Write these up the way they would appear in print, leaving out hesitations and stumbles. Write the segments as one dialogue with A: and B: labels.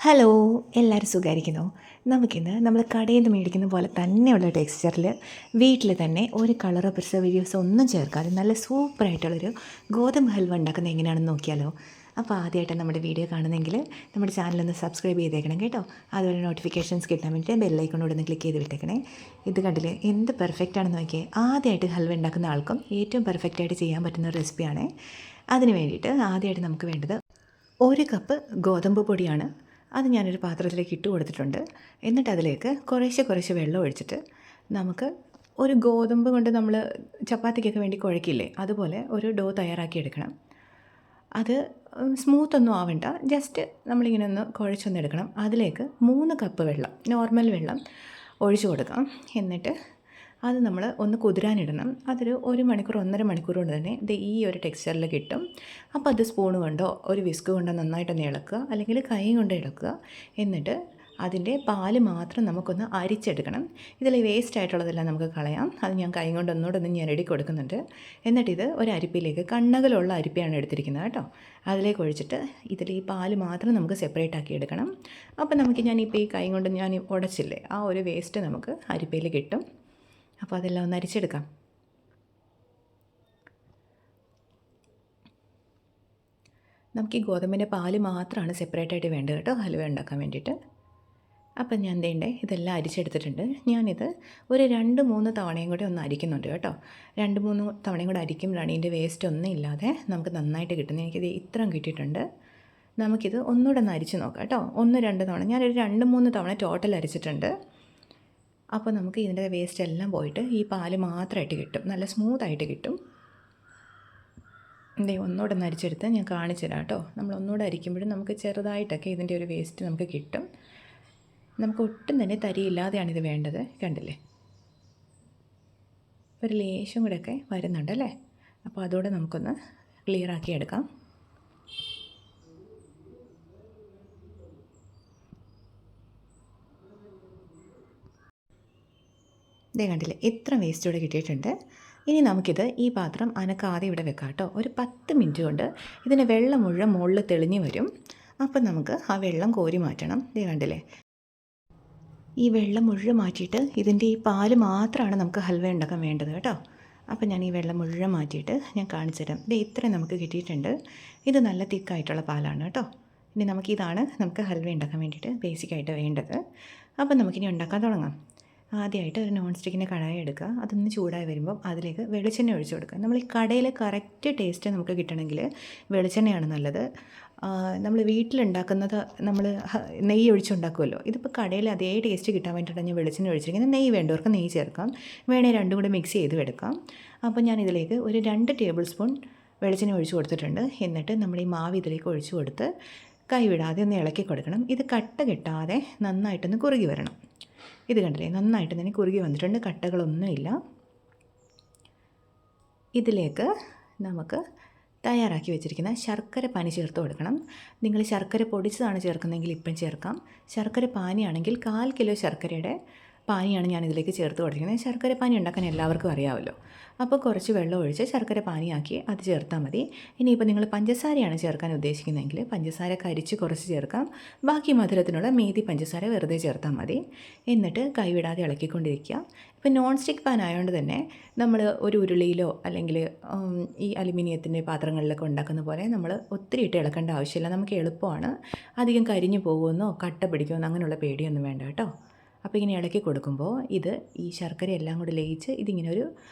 A: Hello, എല്ലാവരും സുഖമായിരിക്കുന്നോ? നമുക്കിന്ന് നമ്മൾ കടയിൽ നിന്ന് മേടിക്കുന്ന പോലെ തന്നെയുള്ള ടെക്സ്ചറിൽ വീട്ടിൽ തന്നെ ഒരു കളറോ പ്രിസർവേറ്റീവ്സോ ഒന്നും ചേർക്കാതെ നല്ല സൂപ്പറായിട്ടുള്ളൊരു ഗോതമ്പ് ഹൽവ ഉണ്ടാക്കുന്നത് എങ്ങനെയാണെന്ന് നോക്കിയാലോ. അപ്പോൾ ആദ്യമായിട്ട് നമ്മുടെ വീഡിയോ കാണുന്നെങ്കിൽ നമ്മുടെ ചാനലൊന്ന് സബ്സ്ക്രൈബ് ചെയ്തേക്കണം കേട്ടോ. അതുപോലെ നോട്ടിഫിക്കേഷൻസ് കിട്ടാൻ വേണ്ടിയിട്ട് ബെല്ലൈക്കണോട് ഒന്ന് ക്ലിക്ക് ചെയ്ത് വിട്ടേക്കണേ. ഇത് കണ്ടില്ലേ എന്ത് പെർഫെക്റ്റ് ആണെന്ന് നോക്കിയേ. ആദ്യമായിട്ട് ഹൽവ ഉണ്ടാക്കുന്ന ആൾക്കും ഏറ്റവും പെർഫെക്റ്റായിട്ട് ചെയ്യാൻ പറ്റുന്ന റെസിപ്പിയാണ്. അതിന് വേണ്ടിയിട്ട് ആദ്യമായിട്ട് നമുക്ക് വേണ്ടത് 1 കപ്പ് ഗോതമ്പ് പൊടിയാണ്. അത് ഞാനൊരു പാത്രത്തിലേക്ക് ഇട്ട് കൊടുത്തിട്ടുണ്ട്. എന്നിട്ട് അതിലേക്ക് കുറേശ്ശെ കുറേശ്ശെ വെള്ളം ഒഴിച്ചിട്ട് നമുക്ക് ഒരു ഗോതമ്പ് കൊണ്ട് നമ്മൾ ചപ്പാത്തിക്കൊക്കെ വേണ്ടി കുഴക്കില്ലേ, അതുപോലെ ഒരു ഡോ തയ്യാറാക്കി എടുക്കണം. അത് സ്മൂത്തൊന്നും ആവണ്ട, ജസ്റ്റ് നമ്മളിങ്ങനെ ഒന്ന് കുഴച്ചൊന്നെടുക്കണം. അതിലേക്ക് 3 കപ്പ് വെള്ളം, നോർമൽ വെള്ളം ഒഴിച്ചു കൊടുക്കാം. എന്നിട്ട് അത് നമ്മൾ ഒന്ന് കുതിരാനിടണം. അതൊരു 1 മണിക്കൂർ 1.5 മണിക്കൂർ കൊണ്ട് തന്നെ ഇത് ഈ ഒരു ടെക്സ്ചറിൽ കിട്ടും. അപ്പോൾ അത് സ്പൂൺ കൊണ്ടോ ഒരു വിസ്ക് കൊണ്ടോ നന്നായിട്ടൊന്ന് ഇളക്കുക, അല്ലെങ്കിൽ കൈ കൊണ്ട് ഇളക്കുക. എന്നിട്ട് അതിൻ്റെ പാല് മാത്രം നമുക്കൊന്ന് അരിച്ചെടുക്കണം. ഇതിൽ വേസ്റ്റ് ആയിട്ടുള്ളതെല്ലാം നമുക്ക് കളയാം. അത് ഞാൻ കൈ കൊണ്ട് ഒന്നുകൂടെ ഞെരടി കൊടുക്കുന്നുണ്ട്. എന്നിട്ടിത് ഒരു അരിപ്പയിലേക്ക്, കണ്ണകളുള്ള അരിപ്പയാണ് എടുത്തിരിക്കുന്നത് കേട്ടോ, അതിലേക്ക് ഒഴിച്ചിട്ട് ഇതിൽ ഈ പാല് മാത്രം നമുക്ക് സെപ്പറേറ്റ് ആക്കി എടുക്കണം. അപ്പോൾ നമുക്ക് ഞാനിപ്പോൾ ഈ കൈ കൊണ്ട് ഞാൻ ഉടച്ചില്ലേ, ആ ഒരു വേസ്റ്റ് നമുക്ക് അരിപ്പയിൽ കിട്ടും. അപ്പോൾ അതെല്ലാം ഒന്ന് അരിച്ചെടുക്കാം. നമുക്ക് ഈ ഗോതമ്പിൻ്റെ പാല് മാത്രമാണ് സെപ്പറേറ്റായിട്ട് വേണ്ടത് കേട്ടോ, ഹൽവ ഉണ്ടാക്കാൻ വേണ്ടിയിട്ട്. അപ്പം ഞാൻ വേണ്ടേ ഇതെല്ലാം അരിച്ചെടുത്തിട്ടുണ്ട്. ഞാനിത് ഒരു 2-3 തവണയും കൂടി ഒന്ന് അരിക്കുന്നുണ്ട് കേട്ടോ. 2-3 തവണയും കൂടി അരിക്കുമ്പോഴാണ് ഇതിൻ്റെ വേസ്റ്റ് ഒന്നും ഇല്ലാതെ നമുക്ക് നന്നായിട്ട് കിട്ടുന്നത്. എനിക്കിത് ഇത്രയും കിട്ടിയിട്ടുണ്ട്. നമുക്കിത് ഒന്നുകൂടെ ഒന്ന് അരിച്ച് നോക്കാം കേട്ടോ. 1-2 തവണ, ഞാനൊരു 2-3 തവണ ടോട്ടൽ അരിച്ചിട്ടുണ്ട്. അപ്പോൾ നമുക്ക് ഇതിൻ്റെ വേസ്റ്റ് എല്ലാം പോയിട്ട് ഈ പാല് മാത്രമായിട്ട് കിട്ടും, നല്ല സ്മൂത്തായിട്ട് കിട്ടും. ഒന്നുകൂടെ ഒന്ന് അരിച്ചെടുത്ത് ഞാൻ കാണിച്ചു തരാം കേട്ടോ. നമ്മൾ ഒന്നുകൂടെ അരിക്കുമ്പോഴും നമുക്ക് ചെറുതായിട്ടൊക്കെ ഇതിൻ്റെ ഒരു വേസ്റ്റ് നമുക്ക് കിട്ടും. നമുക്ക് ഒട്ടും തന്നെ തരിയില്ലാതെയാണ് ഇത് വേണ്ടത്. കണ്ടില്ലേ, ഒരു ലേശം കൂടെയൊക്കെ വരുന്നുണ്ടല്ലേ. അപ്പോൾ അതോടെ നമുക്കൊന്ന് ക്ലിയർ ആക്കി എടുക്കാം. കണ്ടില്ലേ, ഇത്ര വേസ്റ്റ് ഇവിടെ കിട്ടിയിട്ടുണ്ട്. ഇനി നമുക്കിത് ഈ പാത്രം അനക്കാതെ ഇവിടെ വെക്കാം കേട്ടോ. ഒരു 10 മിനിറ്റ് കൊണ്ട് ഇതിൻ്റെ വെള്ളം മുഴുവൻ മുകളിൽ തെളിഞ്ഞ് വരും. അപ്പം നമുക്ക് ആ വെള്ളം കോരി മാറ്റണം. കണ്ടില്ലേ, ഈ വെള്ളം മുഴുവൻ മാറ്റിയിട്ട് ഇതിൻ്റെ ഈ പാല് മാത്രമാണ് നമുക്ക് ഹൽവ ഉണ്ടാക്കാൻ വേണ്ടത് കേട്ടോ. അപ്പം ഞാൻ ഈ വെള്ളം മുഴുവൻ മാറ്റിയിട്ട് ഞാൻ കാണിച്ചു തരാം. ഇത്രയും നമുക്ക് കിട്ടിയിട്ടുണ്ട്. ഇത് നല്ല തിക്കായിട്ടുള്ള പാലാണ് കേട്ടോ. ഇനി നമുക്കിതാണ് നമുക്ക് ഹൽവ ഉണ്ടാക്കാൻ വേണ്ടിയിട്ട് ബേസിക്കായിട്ട് വേണ്ടത്. അപ്പം നമുക്കിനി ഉണ്ടാക്കാൻ തുടങ്ങാം. ആദ്യമായിട്ട് ഒരു നോൺ സ്റ്റിക്കിൻ്റെ കടായി എടുക്കുക. അതൊന്ന് ചൂടായി വരുമ്പം അതിലേക്ക് വെളിച്ചെണ്ണ ഒഴിച്ച് കൊടുക്കുക. നമ്മൾ ഈ കടയിൽ കറക്റ്റ് ടേസ്റ്റ് നമുക്ക് കിട്ടണമെങ്കിൽ വെളിച്ചെണ്ണയാണ് നല്ലത്. നമ്മൾ വീട്ടിലുണ്ടാക്കുന്നത് നമ്മൾ നെയ്യ് ഒഴിച്ചുണ്ടാക്കുമല്ലോ. ഇതിപ്പോൾ കടയിൽ അതേ ടേസ്റ്റ് കിട്ടാൻ വേണ്ടിയിട്ടാണ് ഞാൻ വെളിച്ചെണ്ണ ഒഴിച്ചിരിക്കുന്നത്. നെയ്യ് വേണ്ടവർക്ക് നെയ്യ് ചേർക്കാം, വേണേൽ രണ്ടും കൂടെ മിക്സ് ചെയ്ത് എടുക്കാം. അപ്പോൾ ഞാനിതിലേക്ക് ഒരു 2 ടേബിൾ സ്പൂൺ വെളിച്ചെണ്ണ ഒഴിച്ച് കൊടുത്തിട്ടുണ്ട്. എന്നിട്ട് നമ്മൾ ഈ മാവ് ഇതിലേക്ക് ഒഴിച്ച് കൊടുത്ത് കൈവിടാതെ ഒന്ന് ഇളക്കി കൊടുക്കണം. ഇത് കട്ട കെട്ടാതെ നന്നായിട്ടൊന്ന് കുറുകി വരണം. ഇത് കണ്ടില്ലേ, നന്നായിട്ട് തന്നെ കുറുകി വന്നിട്ടുണ്ട്, കട്ടകളൊന്നുമില്ല. ഇതിലേക്ക് നമുക്ക് തയ്യാറാക്കി വെച്ചിരിക്കുന്ന ശർക്കര പാനി ചേർത്ത് കൊടുക്കണം. നിങ്ങൾ ശർക്കര പൊടിച്ചതാണ് ചേർക്കുന്നതെങ്കിൽ ഇപ്പം ചേർക്കാം. ശർക്കര പാനിയാണെങ്കിൽ 1/4 കിലോ ശർക്കരയുടെ പാനിയാണ് ഞാനിതിലേക്ക് ചേർത്ത് കൊടുത്തിരിക്കുന്നത്. ശർക്കര പാനി ഉണ്ടാക്കാൻ എല്ലാവർക്കും അറിയാമല്ലോ. അപ്പോൾ കുറച്ച് വെള്ളം ഒഴിച്ച് ശർക്കര പാനിയാക്കി അത് ചേർത്താൽ മതി. ഇനിയിപ്പോൾ നിങ്ങൾ പഞ്ചസാരയാണ് ചേർക്കാൻ ഉദ്ദേശിക്കുന്നതെങ്കിൽ പഞ്ചസാര കരിച്ച് കുറച്ച് ചേർക്കാം. ബാക്കി മധുരത്തിനുള്ള മീതി പഞ്ചസാര വെറുതെ ചേർത്താൽ മതി. എന്നിട്ട് കൈവിടാതെ ഇളക്കിക്കൊണ്ടിരിക്കുക. ഇപ്പോൾ നോൺ സ്റ്റിക്ക് പാൻ ആയതുകൊണ്ട് തന്നെ നമ്മൾ ഒരു ഉരുളിയിലോ അല്ലെങ്കിൽ ഈ അലുമിനിയത്തിൻ്റെ പാത്രങ്ങളിലൊക്കെ ഉണ്ടാക്കുന്ന പോലെ നമ്മൾ ഒത്തിരി ഇട്ട് ഇളക്കേണ്ട ആവശ്യമില്ല. നമുക്ക് എളുപ്പമാണ്. അധികം കരിഞ്ഞു പോകുമെന്നോ കട്ട പിടിക്കുമെന്നോ അങ്ങനെയുള്ള പേടിയൊന്നും വേണ്ട കേട്ടോ. അപ്പോൾ ഇങ്ങനെ ഇളക്കി കൊടുക്കുമ്പോൾ ഇത് ഈ ശർക്കര എല്ലാം കൂടി ലയിച്ച് ഇതിങ്ങനെ ഒരു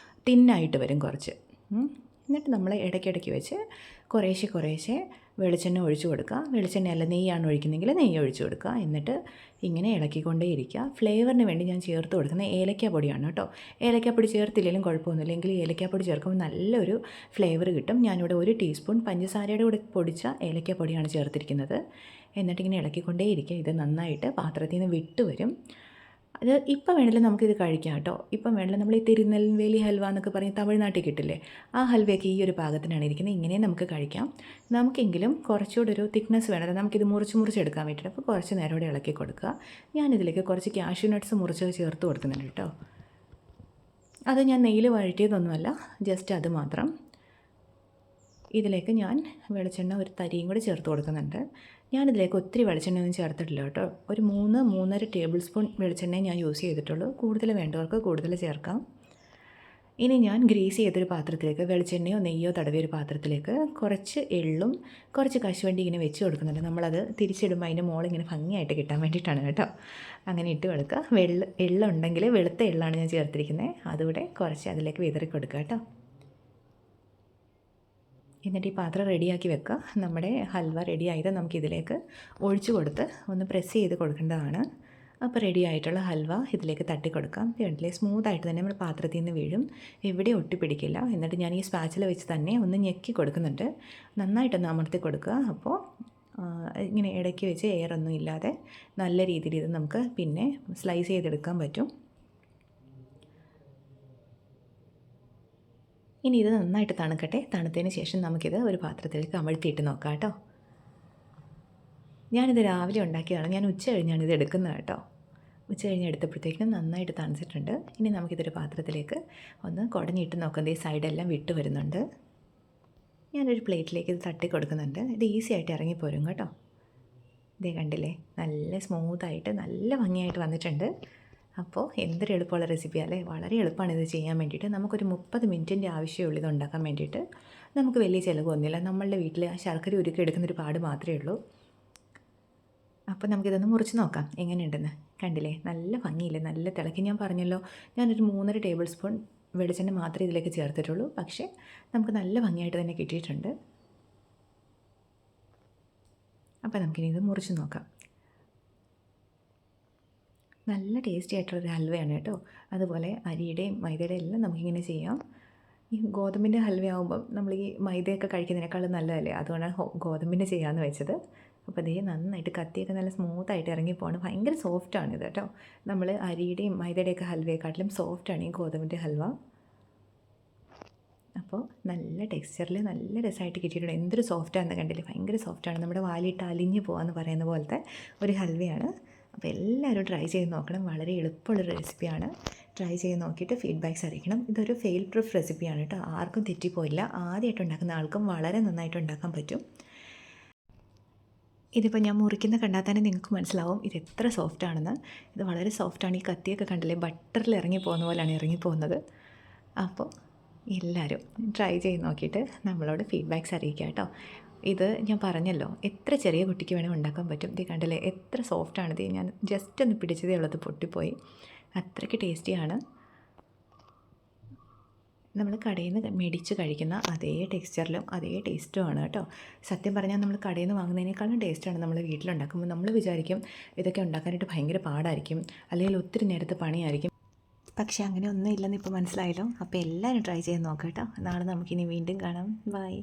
A: തിന്നായിട്ട് വരും കുറച്ച്. എന്നിട്ട് നമ്മൾ ഇടയ്ക്കിടയ്ക്ക് വെച്ച് കുറേശ്ശെ കുറേശ്ശെ വെളിച്ചെണ്ണ ഒഴിച്ചു കൊടുക്കുക. വെളിച്ചെണ്ണയല്ല, നെയ്യാണ് ഒഴിക്കുന്നതെങ്കിൽ നെയ്യ് ഒഴിച്ചു കൊടുക്കുക. എന്നിട്ട് ഇങ്ങനെ ഇളക്കിക്കൊണ്ടേ ഇരിക്കുക. ഫ്ലേവറിന് വേണ്ടി ഞാൻ ചേർത്ത് കൊടുക്കുന്നത് ഏലക്കാപ്പൊടിയാണ് കേട്ടോ. ഏലക്കാപ്പൊടി ചേർത്തില്ലെങ്കിലും കുഴപ്പമൊന്നുമില്ല, എങ്കിൽ ഏലക്കാപ്പൊടി ചേർക്കുമ്പോൾ നല്ലൊരു ഫ്ലേവർ കിട്ടും. ഞാനിവിടെ 1 ടീസ്പൂൺ പഞ്ചസാരയുടെ കൂടെ പൊടിച്ച ഏലക്കാപ്പൊടിയാണ് ചേർത്തിരിക്കുന്നത്. എന്നിട്ടിങ്ങനെ ഇളക്കിക്കൊണ്ടേ ഇരിക്കുക. ഇത് നന്നായിട്ട് പാത്രത്തിൽ നിന്ന് വിട്ട് വരും. അത് ഇപ്പം വേണമെങ്കിലും നമുക്കിത് കഴിക്കാം കേട്ടോ. ഇപ്പം വേണമെങ്കിലും നമ്മൾ ഈ തിരുനെൽവേലി ഹൽവ എന്നൊക്കെ പറഞ്ഞ് തമിഴ്നാട്ടിൽ കിട്ടില്ലേ, ആ ഹൽവയൊക്കെ ഈ ഒരു പാകത്തിനാണ് ഇരിക്കുന്നത്. ഇങ്ങനെ നമുക്ക് കഴിക്കാം. നമുക്കെങ്കിലും കുറച്ചുകൂടെ ഒരു തിക്നെസ് വേണമല്ലോ, നമുക്കിത് മുറിച്ചെടുക്കാൻ വേണ്ടിയിട്ട്. അപ്പോൾ കുറച്ച് നേരം കൂടെ ഇളക്കി കൊടുക്കുക. ഞാനിതിലേക്ക് കുറച്ച് കാഷ്യൂ നട്ട്സ് മുറിച്ച് ചേർത്ത് കൊടുക്കുന്നുണ്ട് കേട്ടോ. അത് ഞാൻ നെയ്യിൽ വഴറ്റിയതൊന്നുമല്ല, ജസ്റ്റ് അത് മാത്രം. ഇതിലേക്ക് ഞാൻ വെളിച്ചെണ്ണ ഒരു തരിയും കൂടി ചേർത്ത് കൊടുക്കുന്നുണ്ട്. ഞാനിതിലേക്ക് ഒത്തിരി വെളിച്ചെണ്ണയൊന്നും ചേർത്തിട്ടില്ല കേട്ടോ. ഒരു 3-3.5 ടേബിൾ സ്പൂൺ വെളിച്ചെണ്ണയെ ഞാൻ യൂസ് ചെയ്തിട്ടുള്ളൂ. കൂടുതൽ വേണ്ടവർക്ക് കൂടുതൽ ചേർക്കാം. ഇനി ഞാൻ ഗ്രീസ് ചെയ്തൊരു പാത്രത്തിലേക്ക് വെളിച്ചെണ്ണയോ നെയ്യോ തടവിയ ഒരു പാത്രത്തിലേക്ക് കുറച്ച് എള്ളും കുറച്ച് കശുവണ്ടി ഇങ്ങനെ വെച്ച് കൊടുക്കുന്നുണ്ട്. നമ്മളത് തിരിച്ചിടുമ്പോൾ അതിൻ്റെ മുകളിങ്ങനെ ഭംഗിയായിട്ട് കിട്ടാൻ വേണ്ടിയിട്ടാണ് കേട്ടോ. അങ്ങനെ ഇട്ട് കൊടുക്കുക. എള്ളുണ്ടെങ്കിൽ വെളുത്ത എള്ളാണ് ഞാൻ ചേർത്തിരിക്കുന്നത്. അതുകൂടെ കുറച്ച് അതിലേക്ക് വിതറി കൊടുക്കുക കേട്ടോ. എന്നിട്ട് ഈ പാത്രം റെഡിയാക്കി വെക്കുക. നമ്മുടെ ഹൽവ റെഡിയായത് നമുക്കിതിലേക്ക് ഒഴിച്ച് കൊടുത്ത് ഒന്ന് പ്രസ് ചെയ്ത് കൊടുക്കേണ്ടതാണ്. അപ്പോൾ റെഡി ആയിട്ടുള്ള ഹൽവ ഇതിലേക്ക് തട്ടി കൊടുക്കാം. കണ്ടില്ലേ, സ്മൂത്തായിട്ട് തന്നെ നമ്മുടെ പാത്രത്തിൽ നിന്ന് വീഴും, എവിടെ ഒട്ടിപ്പിടിക്കില്ല. എന്നിട്ട് ഞാൻ ഈ സ്പാച്ചില വെച്ച് തന്നെ ഒന്ന് ഞെക്കി കൊടുക്കുന്നുണ്ട്. നന്നായിട്ടൊന്ന് അമർത്തി കൊടുക്കുക. അപ്പോൾ ഇങ്ങനെ ഇടയ്ക്ക് വെച്ച് എയറൊന്നും ഇല്ലാതെ നല്ല രീതിയിൽ ഇത് നമുക്ക് പിന്നെ സ്ലൈസ് ചെയ്തെടുക്കാൻ പറ്റും. ഇനി ഇത് നന്നായിട്ട് തണുക്കട്ടെ. തണുത്തതിന് ശേഷം നമുക്കിത് ഒരു പാത്രത്തിലേക്ക് അമഴ്ത്തിയിട്ട് നോക്കാം കേട്ടോ. ഞാനിത് രാവിലെ ഉണ്ടാക്കിയതാണ്. ഞാൻ ഉച്ച കഴിഞ്ഞാണ് ഇത് എടുക്കുന്നത് കേട്ടോ. ഉച്ച കഴിഞ്ഞ് എടുത്തപ്പോഴത്തേക്കും നന്നായിട്ട് തണുത്തിട്ടുണ്ട്. ഇനി നമുക്കിതൊരു പാത്രത്തിലേക്ക് ഒന്ന് കുടഞ്ഞിട്ട് നോക്കുന്നത് ഈ സൈഡെല്ലാം വിട്ട് വരുന്നുണ്ട്. ഞാനൊരു പ്ലേറ്റിലേക്ക് ഇത് തട്ടി കൊടുക്കുന്നുണ്ട്. ഇത് ഈസി ആയിട്ട് ഇറങ്ങിപ്പോരും കേട്ടോ. ഇതേ കണ്ടില്ലേ, നല്ല സ്മൂത്തായിട്ട് നല്ല ഭംഗിയായിട്ട് വന്നിട്ടുണ്ട്. അപ്പോൾ എന്തൊരു എളുപ്പമുള്ള റെസിപ്പിയല്ലേ. വളരെ എളുപ്പമാണ് ഇത് ചെയ്യാൻ വേണ്ടിയിട്ട്. നമുക്കൊരു 30 മിനിറ്റിൻ്റെ ആവശ്യമുള്ളൂ ഇത് ഉണ്ടാക്കാൻ വേണ്ടിയിട്ട്. നമുക്ക് വലിയ ചിലവൊന്നുമില്ല. നമ്മളുടെ വീട്ടിൽ ശർക്കര ഉരുക്കി എടുക്കുന്നൊരു പാട് മാത്രമേ ഉള്ളൂ. അപ്പോൾ നമുക്കിതൊന്ന് മുറിച്ച് നോക്കാം എങ്ങനെയുണ്ടെന്ന്. കണ്ടില്ലേ, നല്ല ഭംഗിയില്ലേ, നല്ല തിളക്കി. ഞാൻ പറഞ്ഞല്ലോ, ഞാനൊരു 3.5 ടേബിൾ സ്പൂൺ വെളിച്ചെണ്ണ മാത്രമേ ഇതിലേക്ക് ചേർത്തിട്ടുള്ളൂ. പക്ഷേ നമുക്ക് നല്ല ഭംഗിയായിട്ട് തന്നെ കിട്ടിയിട്ടുണ്ട്. അപ്പോൾ നമുക്കിനി ഇത് മുറിച്ച് നോക്കാം. നല്ല ടേസ്റ്റി ആയിട്ടുള്ളൊരു ഹൽവയാണ് കേട്ടോ. അതുപോലെ അരിയുടെയും മൈദയുടെയും എല്ലാം നമുക്കിങ്ങനെ ചെയ്യാം. ഈ ഗോതമ്പിൻ്റെ ഹൽവയാകുമ്പം നമ്മൾ ഈ മൈദയൊക്കെ കഴിക്കുന്നതിനേക്കാളും നല്ലതല്ലേ, അതുകൊണ്ടാണ് ഗോതമ്പിൻ്റെ ചെയ്യാമെന്ന് വെച്ചത്. അപ്പോൾ ഇതേ നന്നായിട്ട് കത്തിയൊക്കെ നല്ല സ്മൂത്തായിട്ട് ഇറങ്ങിപ്പോവാണ്. ഭയങ്കര സോഫ്റ്റാണ് ഇത് കേട്ടോ. നമ്മൾ അരിയുടെയും മൈദയുടെയൊക്കെ ഹൽവയെക്കാട്ടിലും സോഫ്റ്റാണ് ഈ ഗോതമ്പിൻ്റെ ഹൽവ. അപ്പോൾ നല്ല ടെക്സ്ചറിൽ നല്ല രസമായിട്ട് കിട്ടിയിട്ടുണ്ട്. എന്തൊരു സോഫ്റ്റാണെന്ന് കണ്ടില്ലേ, ഭയങ്കര സോഫ്റ്റാണ്. നമ്മുടെ വാലിയിട്ട് അലിഞ്ഞ് പോകാമെന്ന് പറയുന്ന പോലത്തെ ഒരു ഹൽവയാണ്. അപ്പോൾ എല്ലാവരും ട്രൈ ചെയ്ത് നോക്കണം. വളരെ എളുപ്പമുള്ളൊരു റെസിപ്പിയാണ്. ട്രൈ ചെയ്ത് നോക്കിയിട്ട് ഫീഡ്ബാക്ക്സ് അറിയിക്കണം. ഇതൊരു ഫെയിൽ പ്രൂഫ് റെസിപ്പിയാണ് കേട്ടോ. ആർക്കും തെറ്റിപ്പോയില്ല. ആദ്യമായിട്ട് ഉണ്ടാക്കുന്ന ആൾക്കും വളരെ നന്നായിട്ട് ഉണ്ടാക്കാൻ പറ്റും. ഇതിപ്പോൾ ഞാൻ മുറിക്കുന്ന കണ്ടാൽ തന്നെ നിങ്ങൾക്ക് മനസ്സിലാവും ഇത് എത്ര സോഫ്റ്റാണെന്ന്. ഇത് വളരെ സോഫ്റ്റാണ്. ഈ കത്തിയൊക്കെ കണ്ടില്ലേ, ബട്ടറിൽ ഇറങ്ങിപ്പോകുന്ന പോലെയാണ് ഇറങ്ങിപ്പോകുന്നത്. അപ്പോൾ എല്ലാവരും ട്രൈ ചെയ്ത് നോക്കിയിട്ട് നമ്മളോട് ഫീഡ്ബാക്ക്സ് അറിയിക്കുക കേട്ടോ. ഇത് ഞാൻ പറഞ്ഞല്ലോ, എത്ര ചെറിയ കുട്ടിക്ക് വേണമെങ്കിൽ ഉണ്ടാക്കാൻ പറ്റും. ഇത് കണ്ടില്ലേ, എത്ര സോഫ്റ്റാണിത്. ഞാൻ ജസ്റ്റ് ഒന്ന് പിടിച്ചതേ ഉള്ളത് പൊട്ടിപ്പോയി. അത്രയ്ക്ക് ടേസ്റ്റിയാണ്. നമ്മൾ കടയിൽ നിന്ന് മേടിച്ച് കഴിക്കുന്ന അതേ ടെക്സ്ചറിലും അതേ ടേസ്റ്റുമാണ് കേട്ടോ. സത്യം പറഞ്ഞാൽ നമ്മൾ കടയിൽ നിന്ന് വാങ്ങുന്നതിനേക്കാളും ടേസ്റ്റാണ് നമ്മൾ വീട്ടിലുണ്ടാക്കുമ്പോൾ. നമ്മൾ വിചാരിക്കും ഇതൊക്കെ ഉണ്ടാക്കാനായിട്ട് ഭയങ്കര പാടായിരിക്കും, അല്ലെങ്കിൽ ഒത്തിരി നേരത്തെ പണിയായിരിക്കും. പക്ഷേ അങ്ങനെ ഒന്നും ഇല്ലെന്ന് ഇപ്പോൾ മനസ്സിലായല്ലോ. അപ്പോൾ എല്ലാവരും ട്രൈ ചെയ്ത് നോക്കാം കേട്ടോ. നാളെ നമുക്കിനി വീണ്ടും കാണാം. ബൈ.